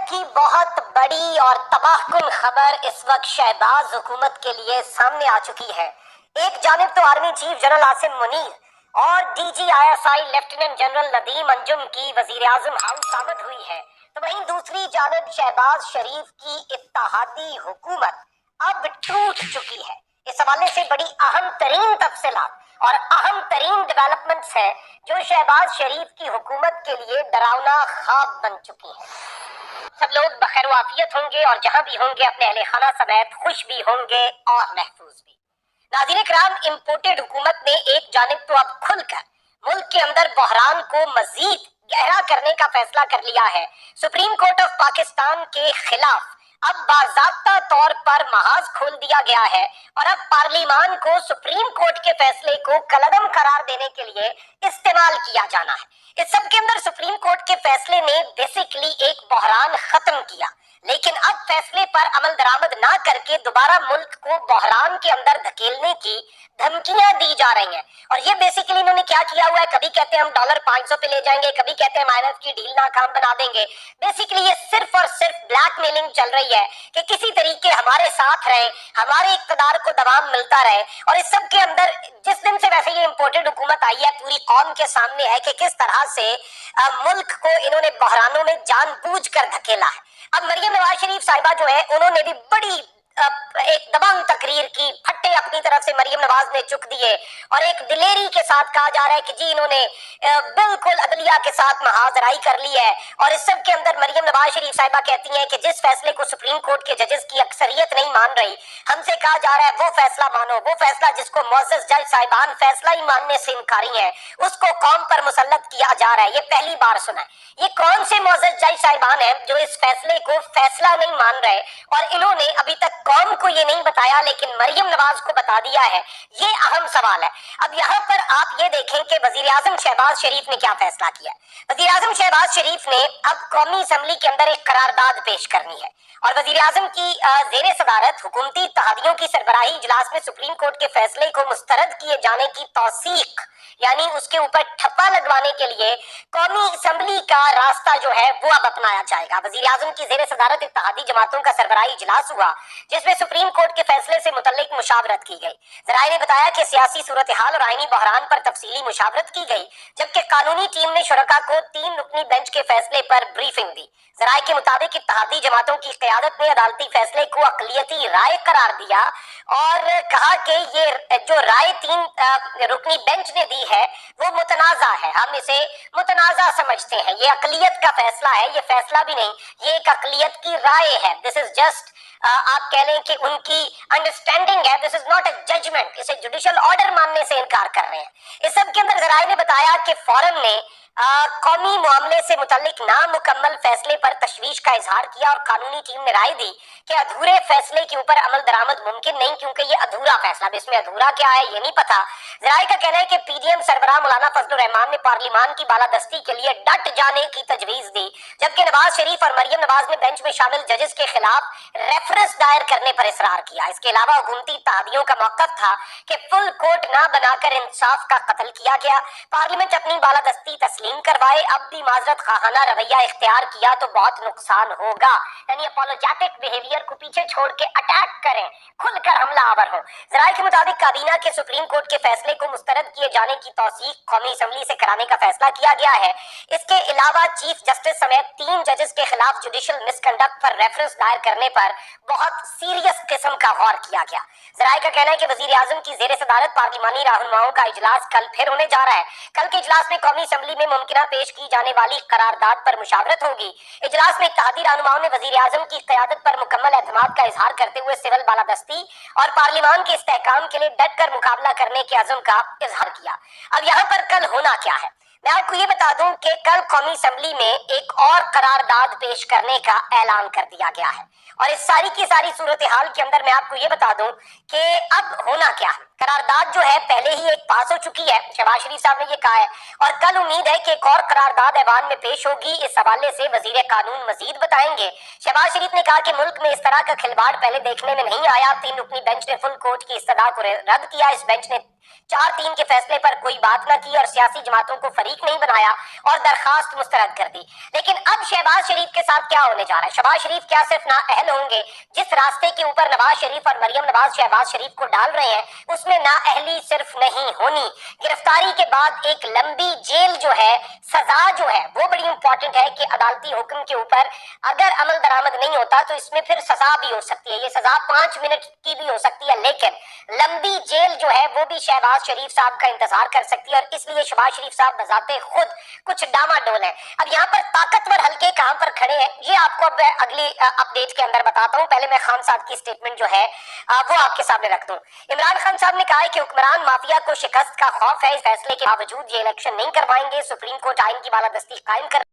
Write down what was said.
کی بہت بڑی اور تباہ کن خبر اس وقت شہباز حکومت کے لیے سامنے آ چکی ہے۔ ایک جانب تو army chief general Asim Munir اور D G I S I lieutenant general Nadeem Anjum کی وزیر اعظم ہاؤس آمد ہوئی ہے، تو وہیں دوسری جانب شہباز شریف کی اتحادی حکومت اب ٹوٹ چکی ہے۔ اس حوالے سے بڑی اہم ترین تفصیلات اور اہم ترین ڈیولپمنٹس ہیں جو شہباز شریف کی حکومت کے لیے ڈراؤنا خواب بن چکی ہیں۔ سب لوگ بخیر و عافیت ہوں گے اور جہاں بھی ہوں گے اپنے اہل خانہ سمیت خوش بھی ہوں گے اور محفوظ بھی۔ ناظرین کرام، امپورٹڈ حکومت نے ایک جانب تو اب کھل کر ملک کے اندر بحران کو مزید گہرا کرنے کا فیصلہ کر لیا ہے۔ سپریم کورٹ آف پاکستان کے خلاف اب باضابطہ طور پر محاذ کھول دیا گیا ہے اور اب پارلیمان کو سپریم کورٹ کے فیصلے کو کالعدم قرار دینے کے لیے استعمال کیا جانا ہے۔ اس سب کے اندر سپریم کورٹ کے فیصلے نے بیسیکلی ایک بحران ختم کیا، لیکن اب فیصلے پر عمل درآمد نہ کر کے دوبارہ ملک کو بحران کے اندر دھکیلنے کی دھمکیاں دی جا رہی ہیں۔ اور یہ بیسیکلی انہوں نے کیا کیا ہوا ہے، کبھی کہتے ہیں ہم ڈالر 500 پہ لے جائیں گے، کبھی کہتے ہیں IMF کی ڈیل ناکام بنا دیں گے۔ بیسیکلی یہ صرف اور صرف بلیک میلنگ چل رہی ہے کہ کسی طریقے ہمارے ساتھ رہیں، ہمارے اقتدار کو دوام ملتا رہے۔ اور اس سب کے اندر جس دن سے ویسے یہ امپورٹڈ حکومت آئی ہے، پوری قوم کے سامنے ہے کہ کس طرح سے ملک کو انہوں نے بحرانوں میں جان بوجھ کر دھکیلا ہے۔ اب مریم نواز شریف صاحبہ جو ہے انہوں نے بھی بڑی ایک دبنگ تقریر کی، پھٹے اپنی طرف سے مریم نواز نے چک دیے اور ایک دلیری کے ساتھ کہا جا رہا ہے کہ جی انہوں نے بالکل عدلیہ کے ساتھ محاذ رائی کر لی ہے۔ اور اس سب کے اندر مریم نواز شریف صاحبہ کہتی ہیں کہ جس فیصلے کو سپریم کورٹ کے ججز کی اکثریت نہیں مان رہی، ہم سے کہا جا رہا ہے وہ فیصلہ مانو، وہ فیصلہ جس کو معزز جج صاحبان فیصلہ ہی ماننے سے انکاری ہیں اس کو قوم پر مسلط کیا جا رہا ہے۔ یہ پہلی بار سنا ہے۔ یہ کون سے معزز جج صاحبان ہیں جو اس فیصلے کو فیصلہ نہیں مان رہے اور انہوں نے ابھی تک قوم کو یہ نہیں بتایا لیکن مریم نواز کو بتا دیا ہے؟ یہ اہم سوال ہے۔ اب یہاں پر آپ یہ دیکھیں کہ وزیر اعظم شہباز شریف نے کیا فیصلہ کیا ہے۔ وزیر اعظم شہباز شریف نے اب قومی اسمبلی کے اندر ایک قرارداد پیش کرنی ہے اور وزیر اعظم کی زیر صدارت حکومتی اتحادیوں کی سربراہی اجلاس میں سپریم کورٹ کے فیصلے کو مسترد کیے جانے کی توثیق، یعنی اس کے اوپر ٹھپا لگوانے کے لیے قومی اسمبلی کا راستہ جو ہے وہ اب اپنایا جائے گا۔ وزیر اعظم کی زیر صدارت اتحادی جماعتوں کا سربراہی اجلاس ہوا جس میں سپریم کورٹ کے فیصلے سے متعلق مشاورت کی گئی۔ ذرائع نے بتایا کہ سیاسی صورتحال اور آئینی بحران پر تفصیلی مشاورت کی گئی، جبکہ قانونی ٹیم نے شرکاء کو 3 رکنی بینچ کے فیصلے پر بریفنگ دی۔ ذرائع کے مطابق اتحادی جماعتوں کی قیادت نے عدالتی فیصلے کو اقلیتی رائے قرار دیا اور کہا کہ یہ جو رائے 3 رکنی بینچ نے دی ہے وہ متنازع ہے، ہم اسے متنازع سمجھتے ہیں۔ یہ اقلیت کا فیصلہ ہے، یہ فیصلہ بھی نہیں، یہ ایک اقلیت کی رائے ہے۔ دس از جسٹ آپ کہہ لیں کہ ان کی انڈرسٹینڈنگ ہے، دس از ناٹ اے ججمنٹ، اسے جوڈیشل آرڈر ماننے سے انکار کر رہے ہیں۔ اس سب کے اندر ذرائع نے بتایا کہ فورم نے قومی معاملے سے متعلق نامکمل فیصلے پر تشویش کا اظہار کیا اور قانونی ٹیم نے رائے دی کہ ادھورے فیصلے کے اوپر عمل درآمد ممکن نہیں کیونکہ یہ ادھورا فیصلہ، اب اس میں ادھورا کیا ہے یہ نہیں پتا۔ ذرائع کا کہنا ہے کہ پی ڈی ایم سربراہ مولانا فضل الرحمان نے پارلیمان کی بالادستی کے لیے ڈٹ جانے کی تجویز دی، جبکہ نواز شریف اور مریم نواز نے بینچ میں شامل ججز کے خلاف ریفرنس دائر کرنے پر اصرار کیا۔ اس کے علاوہ حکومتی اتحادیوں کا موقف تھا کہ فل کورٹ نہ بنا کر انصاف کا قتل کیا گیا، پارلیمنٹ اپنی بالادستی تسلیم کروائے، اب بھی معذرت خواہانہ رویہ اختیار کیا تو بہت نقصان ہوگا، یعنی اپولوجیٹک بیہیویئر کو پیچھے چھوڑ کے اٹیک کریں، کھل کر حملہ آور ہوں۔ ذرائع کے مطابق کابینہ کے سپریم کورٹ کے فیصلے کو مسترد کیے جانے کی توثیق قومی اسمبلی سے کرانے کا فیصلہ کیا گیا ہے۔ اس کے علاوہ چیف جسٹس سمیت 3 ججز کے خلاف جوڈیشل مس کنڈکٹ پر ریفرنس دائر کرنے پر بہت سیریس قسم کا غور کیا گیا۔ ذرائع کا کہنا ہے کہ وزیر اعظم کی زیر صدارت پارلیمانی رہنماؤں کا اجلاس کل پھر ہونے جا رہا ہے۔ کل کے اجلاس میں قومی اسمبلی میں ممکنہ پیش کی جانے والی قرارداد پر مشاورت ہوگی۔ اجلاس میں اتحادی رہنماؤں نے وزیر اعظم کی قیادت پر مکمل اعتماد کا اظہار کرتے ہوئے سول بالادستی اور پارلیمان کے استحکام کے لیے ڈٹ کر مقابلہ کرنے کے عزم کا اظہار کیا۔ اب یہاں پر کل ہونا کیا ہے، میں آپ کو یہ بتا دوں کہ کل قومی اسمبلی میں ایک اور قرارداد پیش کرنے کا اعلان کر دیا گیا ہے اور اس ساری کی ساری صورتحال کے اندر میں آپ کو یہ بتا دوں کہ اب ہونا کیا ہے۔ قرارداد جو ہے پہلے ہی ایک پاس ہو چکی ہے، شہباز شریف صاحب نے یہ کہا ہے، اور کل امید ہے کہ ایک اور قرارداد ایوان میں پیش ہوگی۔ اس حوالے سے وزیر قانون مزید بتائیں گے۔ شہباز شریف نے کہا کہ ملک میں اس طرح کا کھلواڑ پہلے دیکھنے میں نہیں آیا۔ 3 رکنی بینچ نے فل کورٹ کی استدعا کو رد کیا۔ اس بینچ نے 4-3 کے فیصلے پر کوئی بات نہ کی اور سیاسی جماعتوں کو فریق نہیں بنایا اور درخواست مسترد کر دی۔ لیکن اب شہباز شریف کے ساتھ کیا ہونے جا رہا ہے؟ شہباز شریف کیا صرف نااہل ہوں گے؟ جس راستے کے اوپر نواز شریف اور مریم نواز شہباز شریف کو ڈال رہے ہیں اس میں نااہلی صرف نہیں ہونی، گرفتاری کے بعد ایک لمبی جیل جو ہے، سزا جو ہے وہ بڑی امپورٹنٹ ہے کہ عدالتی حکم کے اوپر اگر عمل درآمد نہیں ہوتا تو اس میں پھر سزا بھی ہو سکتی ہے۔ یہ سزا 5 منٹ کی بھی ہو سکتی ہے، لیکن لمبی جیل جو ہے وہ بھی شہباز شریف صاحب کا انتظار کر سکتی ہے، اور اس لیے شہباز شریف صاحب بذات خود کچھ ڈاما ڈول ہے۔ اب یہاں پر طاقتور حلقے کہاں پر کھڑے ہیں یہ آپ کو اب اگلی اپڈیٹ کے اندر بتاتا ہوں۔ پہلے میں خان صاحب کی سٹیٹمنٹ جو ہے وہ آپ کے سامنے رکھ دوں۔ عمران خان صاحب نے کہا ہے کہ حکمران مافیا کو شکست کا خوف ہے، اس فیصلے کے باوجود یہ الیکشن نہیں کروائیں گے۔ سپریم کورٹ آئین کی بالادستی قائم کر